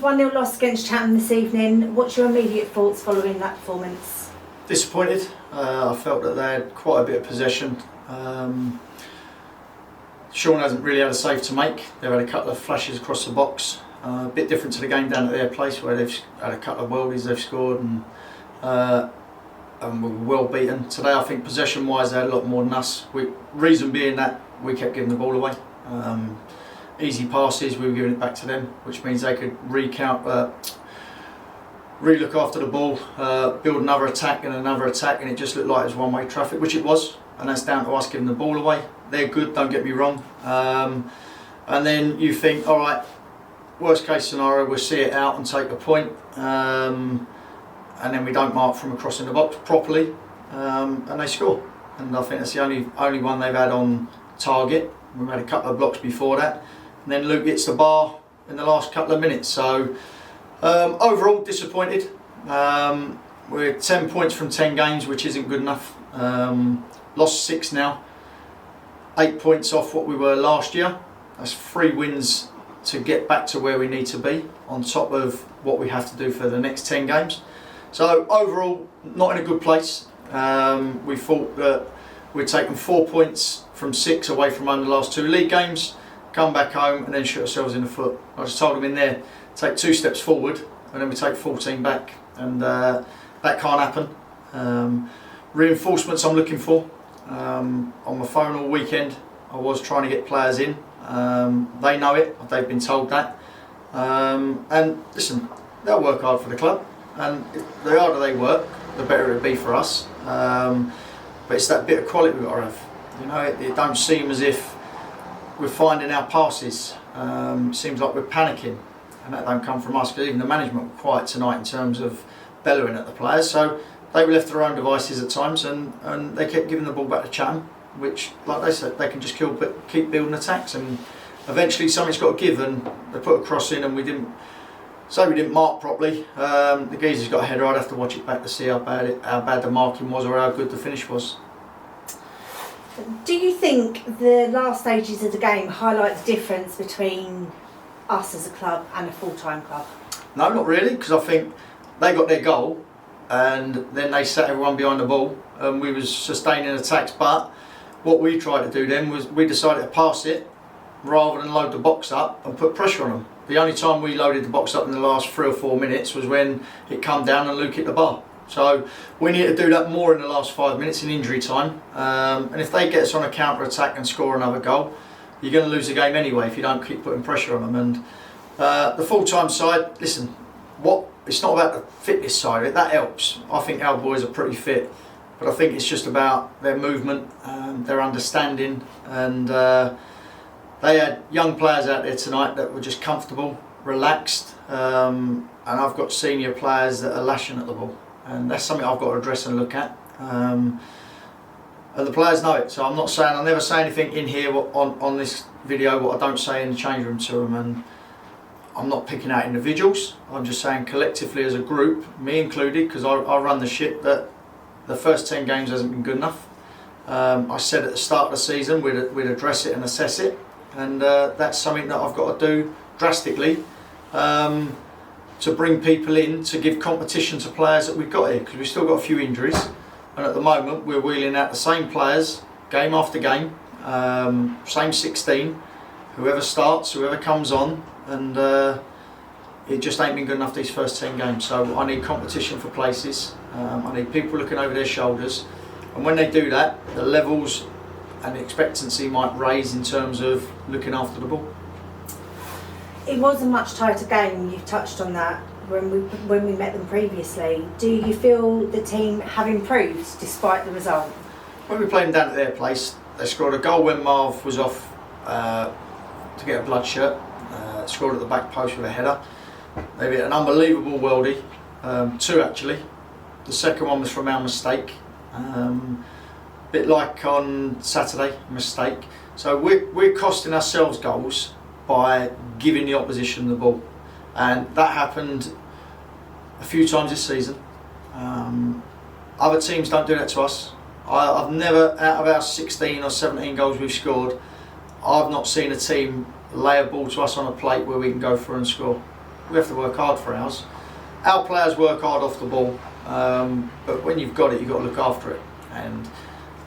1-0 loss against Chatham this evening. What's your immediate thoughts following that performance? Disappointed. I felt that they had quite a bit of possession. Sean hasn't really had a save to make. They've had a couple of flashes across the box. A bit different to the game down at their place where they've had a couple of worldies they've scored and were well beaten. Today I think possession wise they had a lot more than us. Reason being that we kept giving the ball away. Easy passes, we were giving it back to them, which means they could re-look after the ball, build another attack, and it just looked like it was one-way traffic, which it was, and that's down to us giving the ball away. They're good, don't get me wrong, and then you think, all right, worst case scenario, we'll see it out and take a point, and then we don't mark from across in the box properly, and they score. And I think that's the only one they've had on target. We've had a couple of blocks before that, and then Luke hits the bar in the last couple of minutes. So overall disappointed. We're 10 points from 10 games, which isn't good enough. Lost 6 now, 8 points off what we were last year. That's 3 wins to get back to where we need to be, on top of what we have to do for the next 10 games. So overall, not in a good place. We thought that we'd taken 4 points from 6 away from home the last 2 league games, come back home and then shoot ourselves in the foot. I just told them in there, take 2 steps forward and then we take 14 back, and that can't happen. Reinforcements I'm looking for. On my phone all weekend I was trying to get players in. They know it, they've been told that. And listen, they'll work hard for the club, and the harder they work, the better it'll be for us. But it's that bit of quality we've got to have. You know, it don't seem as if we're finding our passes. Seems like we're panicking, and that don't come from us, because even the management were quiet tonight in terms of bellowing at the players. So they were left to their own devices at times, and they kept giving the ball back to Chatham, which, like they said, they can just keep building attacks, and eventually something's got to give. And they put a cross in, and we didn't mark properly. The geezer's got a header. I'd have to watch it back to see how bad the marking was or how good the finish was. Do you think the last stages of the game highlight the difference between us as a club and a full-time club? No, not really, because I think they got their goal and then they sat everyone behind the ball and we was sustaining attacks. But what we tried to do then was we decided to pass it rather than load the box up and put pressure on them. The only time we loaded the box up in the last 3 or 4 minutes was when it come down and Luke hit the bar. So we need to do that more in the last 5 minutes in injury time. And if they get us on a counter attack and score another goal, you're going to lose the game anyway if you don't keep putting pressure on them. And the full-time side, listen, it's not about the fitness side of it. That helps. I think our boys are pretty fit, but I think it's just about their movement, their understanding, and they had young players out there tonight that were just comfortable, relaxed, and I've got senior players that are lashing at the ball, and that's something I've got to address and look at. And the players know it, so I'll never say anything in here on this video what I don't say in the change room to them. And I'm not picking out individuals, I'm just saying collectively as a group, me included, because I run the ship, that the first 10 games hasn't been good enough. I said at the start of the season we'd address it and assess it, and that's something that I've got to do drastically to bring people in to give competition to players that we've got here, because we've still got a few injuries, and at the moment we're wheeling out the same players game after game, same 16, whoever starts, whoever comes on, and it just ain't been good enough these first 10 games. So I need competition for places, I need people looking over their shoulders, and when they do that, the levels and the expectancy might raise in terms of looking after the ball. It was a much tighter game, you've touched on that, when we met them previously. Do you feel the team have improved despite the result? When we played them down at their place, they scored a goal when Marv was off to get a blood shirt, scored at the back post with a header. They hit an unbelievable worldie, 2 actually. The second one was from our mistake, bit like on Saturday, mistake. So we're costing ourselves goals by giving the opposition the ball, and that happened a few times this season. Other teams don't do that to us. I've never, out of our 16 or 17 goals we've scored, I've not seen a team lay a ball to us on a plate where we can go through and score. We have to work hard for ours. Our players work hard off the ball, but when you've got it, you've got to look after it. And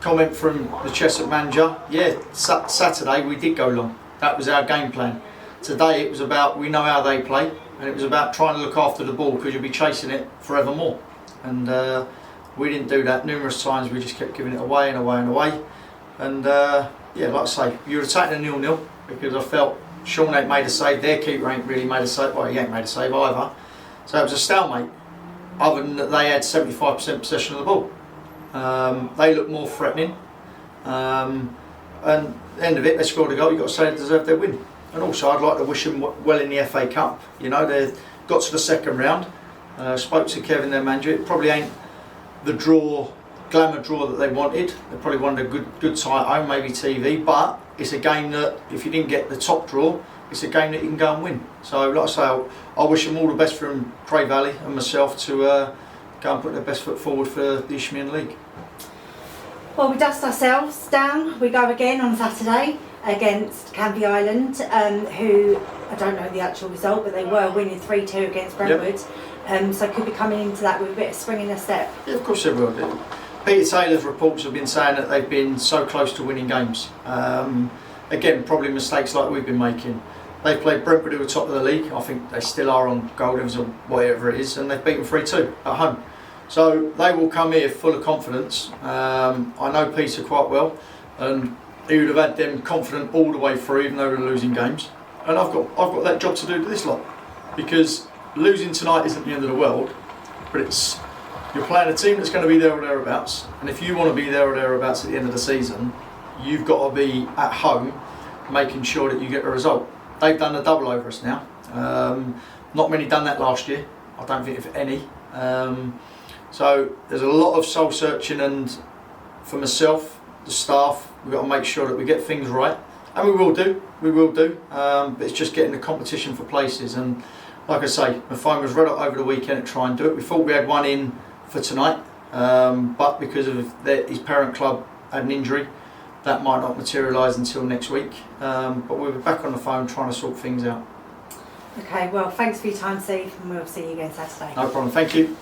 comment from the Chatham manager, yeah, Saturday we did go long. That was our game plan. Today it was about, we know how they play, and it was about trying to look after the ball because you'll be chasing it forevermore. And we didn't do that. Numerous times we just kept giving it away and away and away. And yeah, like I say, you were attacking a 0-0 because I felt Sean ain't made a save, their keeper ain't really made a save, well, he ain't made a save either. So it was a stalemate, other than that they had 75% possession of the ball. They looked more threatening, and at the end of it, they scored a goal. You've got to say they deserved their win. And also, I'd like to wish them well in the FA Cup. You know, they got to the second round. Spoke to Kevin, their manager. It probably ain't the glamour draw that they wanted. They probably wanted a good tie at home, maybe TV. But it's a game that, if you didn't get the top draw, it's a game that you can go and win. So, like I say, I wish them all the best from Cray Valley and myself to go and put their best foot forward for the Isthmian League. Well, we dust ourselves down. We go again on Saturday against Canvey Island, who, I don't know the actual result, but they were winning 3-2 against Brentwood. Yep. So could be coming into that with a bit of spring in their step. Yeah, of course they will do. Peter Taylor's reports have been saying that they've been so close to winning games. Again, probably mistakes like we've been making. They played Brentwood, who were top of the league. I think they still are on Goldens or whatever it is, and they've beaten 3-2 at home. So they will come here full of confidence. I know Peter quite well, and he would have had them confident all the way through, even though we were losing games. And I've got that job to do to this lot, because losing tonight isn't the end of the world, but you're playing a team that's going to be there or thereabouts, and if you want to be there or thereabouts at the end of the season, you've got to be at home making sure that you get a result. They've done the double over us now. Not many done that last year, I don't think if any. So there's a lot of soul searching, and for myself, the staff, we've got to make sure that we get things right, and we will do, but it's just getting the competition for places. And like I say, my phone was red hot over the weekend to try and do it. We thought we had one in for tonight, but because of his parent club had an injury, that might not materialise until next week, but we'll be back on the phone trying to sort things out. Okay, well, thanks for your time, Steve, and we'll see you again Saturday. No problem, thank you.